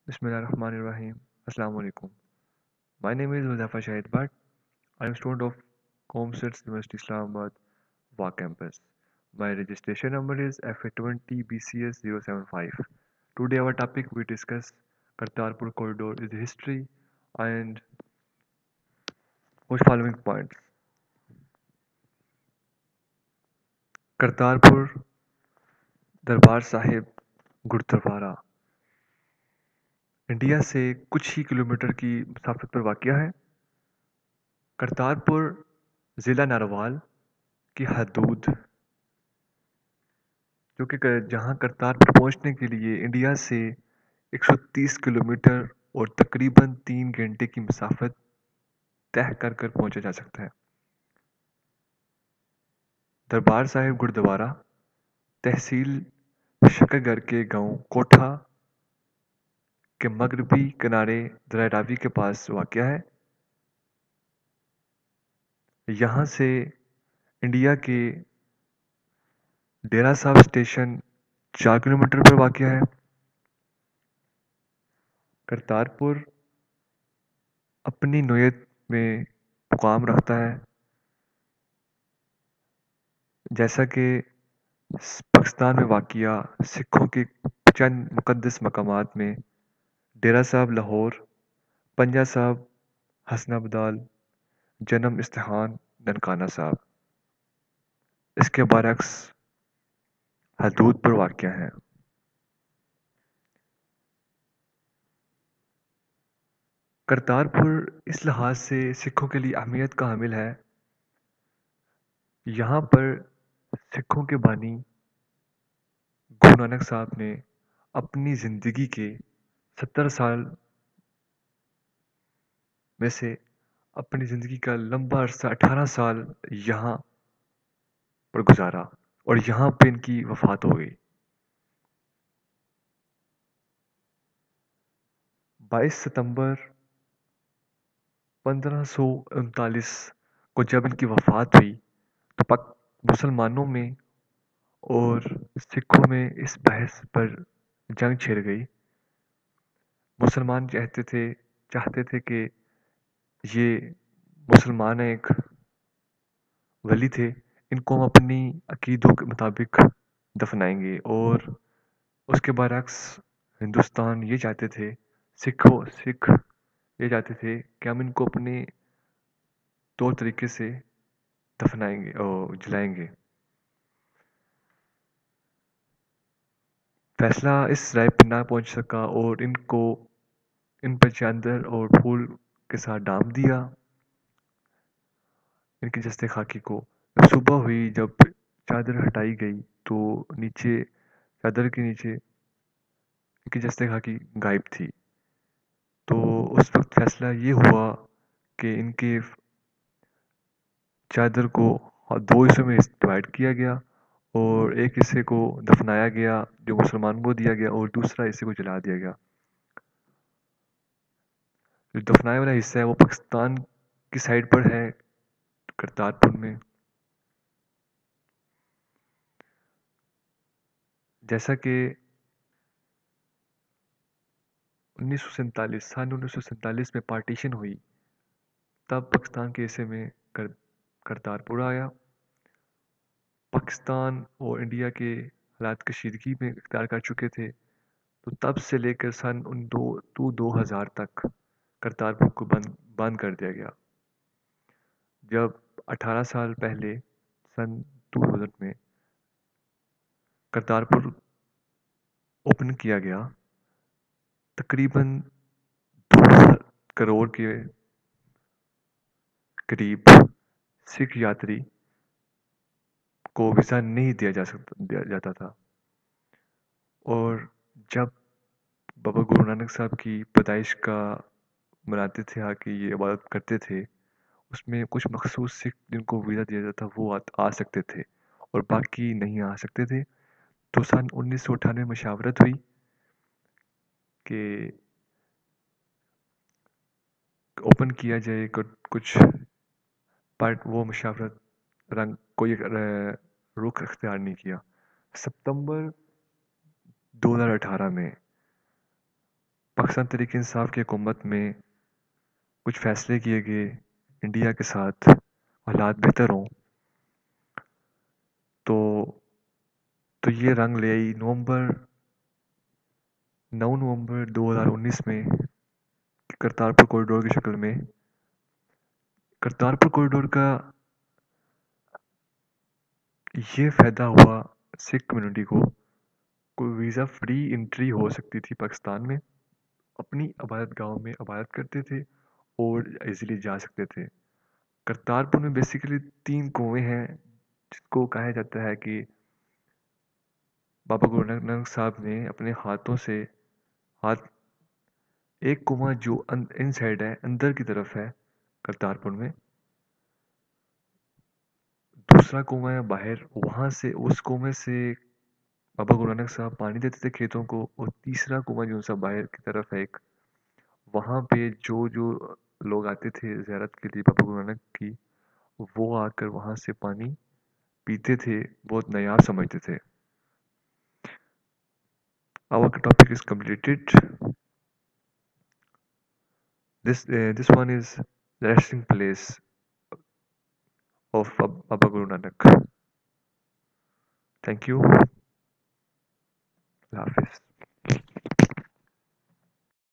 Bismillahirrahmanirrahim. Assalamu alaikum. My name is Muzaffar Shahid Bhatt. I am a student of Comsets University Islamabad, WA campus. My registration number is FA20BCS075. Today our topic we discuss Kartarpur Corridor is history and which following points. Kartarpur Darbar Sahib gurdwara India से कुछ ही kilometre की मसाफत पर वाक़या है। करतारपुर ज़िला narwhal की हदूद जो कि जहाँ करतारपुर पहुँचने के लिए इंडिया से 130 किलोमीटर और तकरीबन 3 घंटे की मसाफत तय कर कर पहुँचा जा सकता है। दरबार साहिब गुरुद्वारा तहसील शकरगढ़ के गांव कोठा के मगरबी किनारे दरिया रावी के पास वाक़या है। यहाँ से इंडिया के डेरा साहब स्टेशन 4 किलोमीटर पर वाक़या है। करतारपुर अपनी नोयत में मुकाम रखता है, जैसा कि पाकिस्तान में वाक़या सिखों के चंद मुक़द्दस मकामात में डेरा साहब लाहौर, पंजा साहब हसनाबदाल, जन्म इस्तेहान ननकाना साहब इसके बरक्स हदूद पर वाक़या है। करतारपुर इस लिहाज से सिखों के लिए अहमियत का हामिल है। यहाँ पर सिखों के बानी गुरु नानक साहब ने अपनी ज़िंदगी के 70 साल में से अपनी ज़िंदगी का लंबा अरसा 18 साल यहाँ पर गुजारा और यहाँ पे इनकी वफ़ात हो गई। 22 सितंबर 1539 को जब इनकी वफ़ात हुई तो पाक मुसलमानों में और सिखों में इस बहस पर जंग छिड़ गई। मुसलमान चाहते थे कि ये मुसलमान एक वली थे, इनको हम अपनी अकीदों के मुताबिक दफनाएंगे और उसके बरक्स हिंदुस्तान ये चाहते थे, सिख ये चाहते थे कि हम इनको अपने तौर तरीके से दफनाएंगे और जलाएंगे। फैसला इस राय पर ना पहुंच सका और इन पर चादर और फूल के साथ डाल दिया इनकी जस्ते खाकी को। जब सुबह हुई, जब चादर हटाई गई तो नीचे चादर के नीचे इनकी जस्ते खाकी गायब थी। तो उस वक्त फैसला ये हुआ कि इनके चादर को दो हिस्सों में डिवाइड किया गया और एक हिस्से को दफनाया गया जो मुसलमानों को दिया गया और दूसरा हिस्से को जला दिया गया। जो दफनाए वाला हिस्सा है वो पाकिस्तान की साइड पर है, करतारपुर में। जैसा कि 1947 में पार्टीशन हुई, तब पाकिस्तान के हिस्से में करतारपुर आया। पाकिस्तान और इंडिया के हालात कशीदगी में इख्तियार कर चुके थे, तो तब से लेकर सन 2000 तक करतारपुर को बंद कर दिया गया। जब 18 साल पहले सन 2000 में करतारपुर ओपन किया गया, तकरीबन 2 करोड़ के करीब सिख यात्री को वीज़ा नहीं दिया जाता था। और जब बाबा गुरु नानक साहब की पैदाइश का मनाते थे, आके ये इबादत करते थे, उसमें कुछ मखसूस सिख जिनको वीज़ा दिया जाता वो आ सकते थे और बाकी नहीं आ सकते थे। तो सन 1998 में मशावरत हुई कि ओपन किया जाए कुछ, बट वो मशावरत कोई रुख अख्तियार नहीं किया। सितंबर 2018 में पाकिस्तान तहरीक इंसाफ की हुकूमत में कुछ फैसले किए गए इंडिया के साथ हालात बेहतर हों, तो तो ये रंग ले आई 9 नवंबर 2019 में करतारपुर कॉरिडोर की शक्ल में। करतारपुर कॉरिडोर का ये फ़ायदा हुआ सिख कम्युनिटी को, कोई वीज़ा फ्री एंट्री हो सकती थी पाकिस्तान में, अपनी इबादत गाहों में इबादत करते थे और इजीली जा सकते थे। करतारपुर में बेसिकली 3 कुएँ हैं जिसको कहा जाता है कि बाबा गुरु नानक साहब ने अपने हाथों से हाथ एक कुआँ जो इन साइड है, अंदर की तरफ है करतारपुर में, दूसरा कुआँ है बाहर, वहाँ से उस कुएँ से बाबा गुरु नानक साहब पानी देते थे खेतों को, और तीसरा कुआँ जो सा बाहर की तरफ है एक, वहाँ पे जो जो लोग आते थे ज़ियारत के लिए बाबा गुरु नानक की, वो आकर वहाँ से पानी पीते थे, बहुत नायाब समझते थे। Our topic is completed. This one is the resting place of Baba Guru Nanak. Thank you.